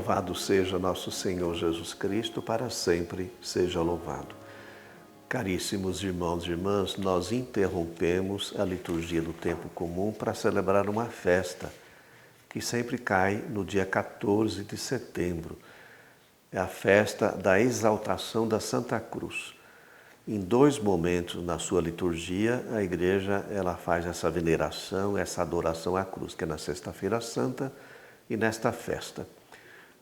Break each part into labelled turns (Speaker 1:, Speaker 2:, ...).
Speaker 1: Louvado seja nosso Senhor Jesus Cristo, para sempre seja louvado. Caríssimos irmãos e irmãs, nós interrompemos a liturgia do tempo comum para celebrar uma festa que sempre cai no dia 14 de setembro. É a festa da exaltação da Santa Cruz. Em dois momentos na sua liturgia, a Igreja ela faz essa veneração, essa adoração à cruz, que é na Sexta-feira Santa e nesta festa.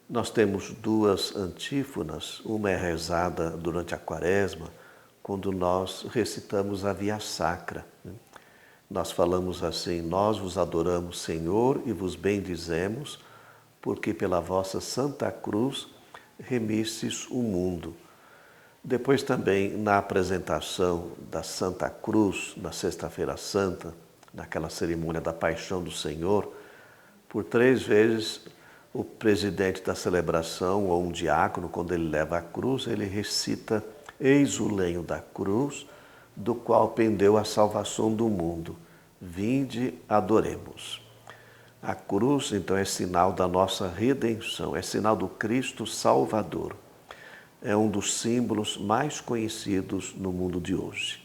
Speaker 1: Nós temos duas antífonas, uma é rezada durante a Quaresma, quando nós recitamos a Via Sacra. Nós falamos assim: nós vos adoramos, Senhor, e vos bendizemos, porque pela vossa Santa Cruz remistes o mundo. Depois também, na apresentação da Santa Cruz, na Sexta-feira Santa, naquela cerimônia da Paixão do Senhor, por 3 vezes o presidente da celebração, ou um diácono, quando ele leva a cruz, ele recita: eis o lenho da cruz, do qual pendeu a salvação do mundo. Vinde, adoremos. A cruz, então, é sinal da nossa redenção, é sinal do Cristo Salvador. É um dos símbolos mais conhecidos no mundo de hoje.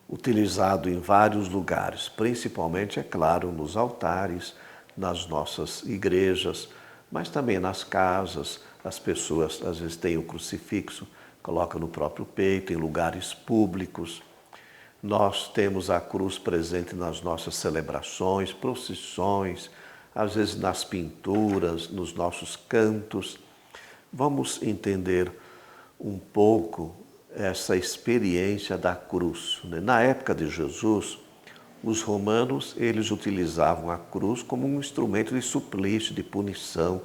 Speaker 1: Utilizado em vários lugares, principalmente, é claro, nos altares, nas nossas igrejas, mas também nas casas. As pessoas às vezes têm o crucifixo, colocam no próprio peito, em lugares públicos. Nós temos a cruz presente nas nossas celebrações, procissões, às vezes nas pinturas, nos nossos cantos. Vamos entender um pouco essa experiência da cruz. Na época de Jesus, os romanos eles utilizavam a cruz como um instrumento de suplício, de punição,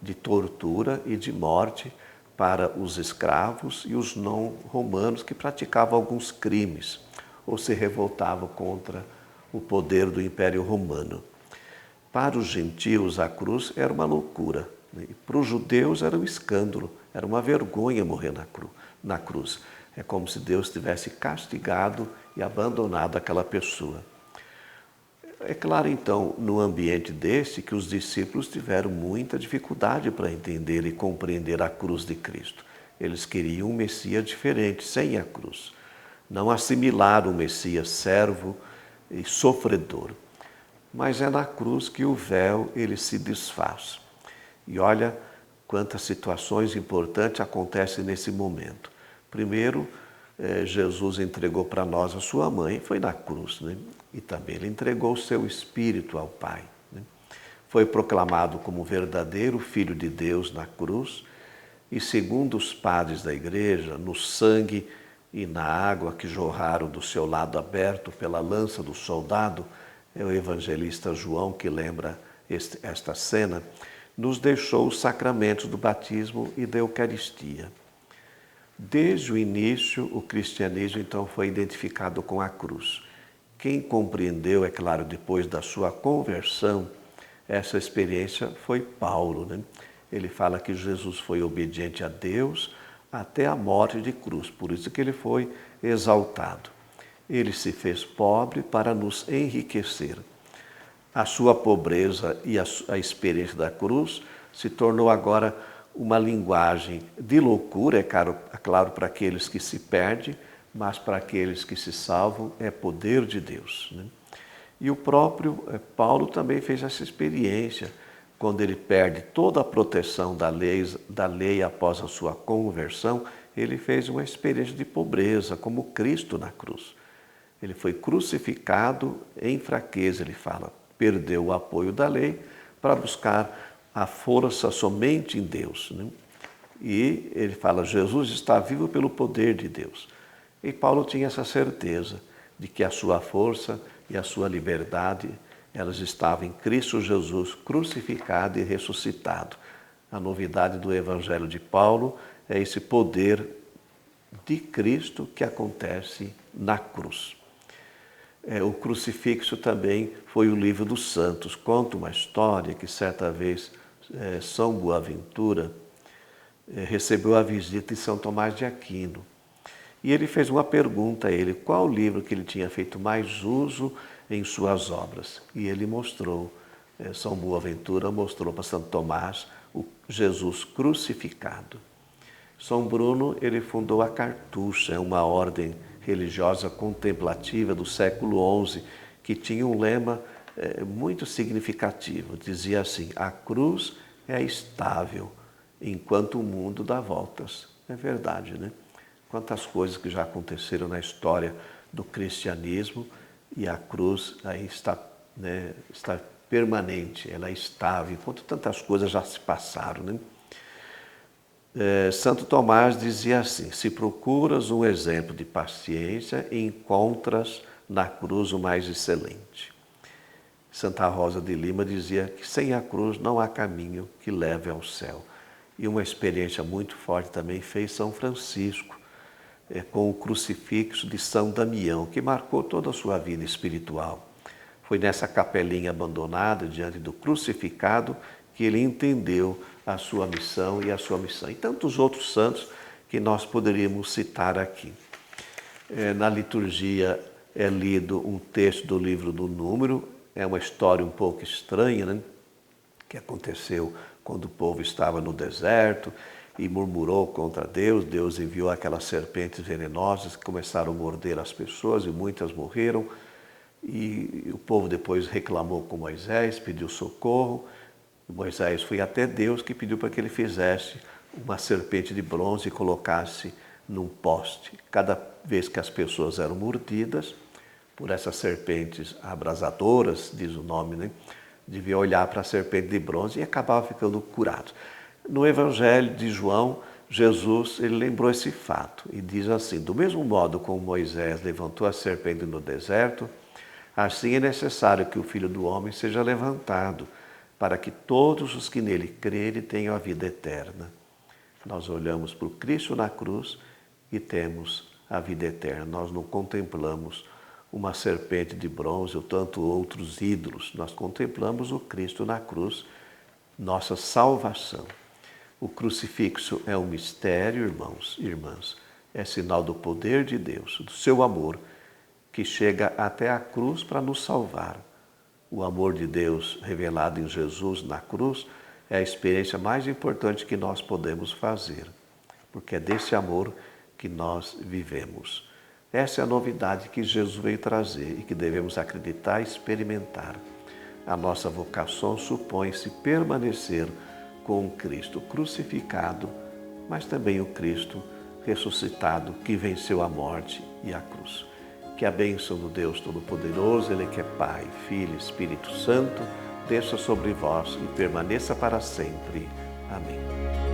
Speaker 1: de tortura e de morte para os escravos e os não-romanos que praticavam alguns crimes ou se revoltavam contra o poder do Império Romano. Para os gentios, a cruz era uma loucura. E para os judeus era um escândalo, era uma vergonha morrer na cruz. É como se Deus tivesse castigado e abandonado aquela pessoa. É claro, então, no ambiente desse, que os discípulos tiveram muita dificuldade para entender e compreender a cruz de Cristo. Eles queriam um Messias diferente, sem a cruz. Não assimilaram o Messias servo e sofredor. Mas é na cruz que o véu ele se desfaz. E olha quantas situações importantes acontecem nesse momento. Primeiro, Jesus entregou para nós a sua mãe, foi na cruz, né? E também ele entregou o seu Espírito ao Pai. Né? Foi proclamado como verdadeiro Filho de Deus na cruz e, segundo os padres da Igreja, no sangue e na água que jorraram do seu lado aberto pela lança do soldado, é o evangelista João que lembra esta cena, nos deixou os sacramentos do batismo e da Eucaristia. Desde o início, o cristianismo então foi identificado com a cruz. Quem compreendeu, é claro, depois da sua conversão, essa experiência foi Paulo, né? Ele fala que Jesus foi obediente a Deus até a morte de cruz, por isso que ele foi exaltado. Ele se fez pobre para nos enriquecer. A sua pobreza e a experiência da cruz se tornou agora uma linguagem de loucura, é claro, para aqueles que se perdem, mas para aqueles que se salvam é poder de Deus. Né? E o próprio Paulo também fez essa experiência, quando ele perde toda a proteção da lei após a sua conversão, ele fez uma experiência de pobreza, como Cristo na cruz. Ele foi crucificado em fraqueza, ele fala. Perdeu o apoio da lei para buscar a força somente em Deus. Né? E ele fala: Jesus está vivo pelo poder de Deus. E Paulo tinha essa certeza de que a sua força e a sua liberdade, elas estavam em Cristo Jesus crucificado e ressuscitado. A novidade do Evangelho de Paulo é esse poder de Cristo que acontece na cruz. O crucifixo também foi o livro dos santos. Conta uma história que certa vez São Boaventura recebeu a visita de São Tomás de Aquino. E ele fez uma pergunta a ele: qual livro que ele tinha feito mais uso em suas obras? E ele mostrou, São Boaventura mostrou para Santo Tomás o Jesus crucificado. São Bruno, ele fundou a Cartucha, uma ordem religiosa contemplativa do século XI, que tinha um lema muito significativo. Dizia assim: a cruz é estável enquanto o mundo dá voltas. É verdade, né? Quantas coisas que já aconteceram na história do cristianismo, e a cruz aí está, né, está permanente, ela é estável, enquanto tantas coisas já se passaram, né? Santo Tomás dizia assim: se procuras um exemplo de paciência, encontras na cruz o mais excelente. Santa Rosa de Lima dizia que sem a cruz não há caminho que leve ao céu. E uma experiência muito forte também fez São Francisco, com o crucifixo de São Damião, que marcou toda a sua vida espiritual. Foi nessa capelinha abandonada, diante do crucificado, que ele entendeu a sua missão e a sua missão. E tantos outros santos que nós poderíamos citar aqui. Na liturgia é lido um texto do livro do Número, é uma história um pouco estranha, né? Que aconteceu quando o povo estava no deserto e murmurou contra Deus. Deus enviou aquelas serpentes venenosas que começaram a morder as pessoas e muitas morreram. E o povo depois reclamou com Moisés, pediu socorro. Moisés foi até Deus, que pediu para que ele fizesse uma serpente de bronze e colocasse num poste. Cada vez que as pessoas eram mordidas por essas serpentes abrasadoras, diz o nome, né? Devia olhar para a serpente de bronze e acabava ficando curado. No Evangelho de João, Jesus ele lembrou esse fato e diz assim: do mesmo modo como Moisés levantou a serpente no deserto, assim é necessário que o Filho do Homem seja levantado, para que todos os que nele crerem tenham a vida eterna. Nós olhamos para o Cristo na cruz e temos a vida eterna. Nós não contemplamos uma serpente de bronze ou tanto outros ídolos. Nós contemplamos o Cristo na cruz, nossa salvação. O crucifixo é um mistério, irmãos e irmãs. É sinal do poder de Deus, do seu amor, que chega até a cruz para nos salvar. O amor de Deus revelado em Jesus na cruz é a experiência mais importante que nós podemos fazer, porque é desse amor que nós vivemos. Essa é a novidade que Jesus veio trazer e que devemos acreditar e experimentar. A nossa vocação supõe-se permanecer com o Cristo crucificado, mas também o Cristo ressuscitado que venceu a morte e a cruz. Que a bênção do Deus Todo-Poderoso, Ele que é Pai, Filho e Espírito Santo, desça sobre vós e permaneça para sempre. Amém.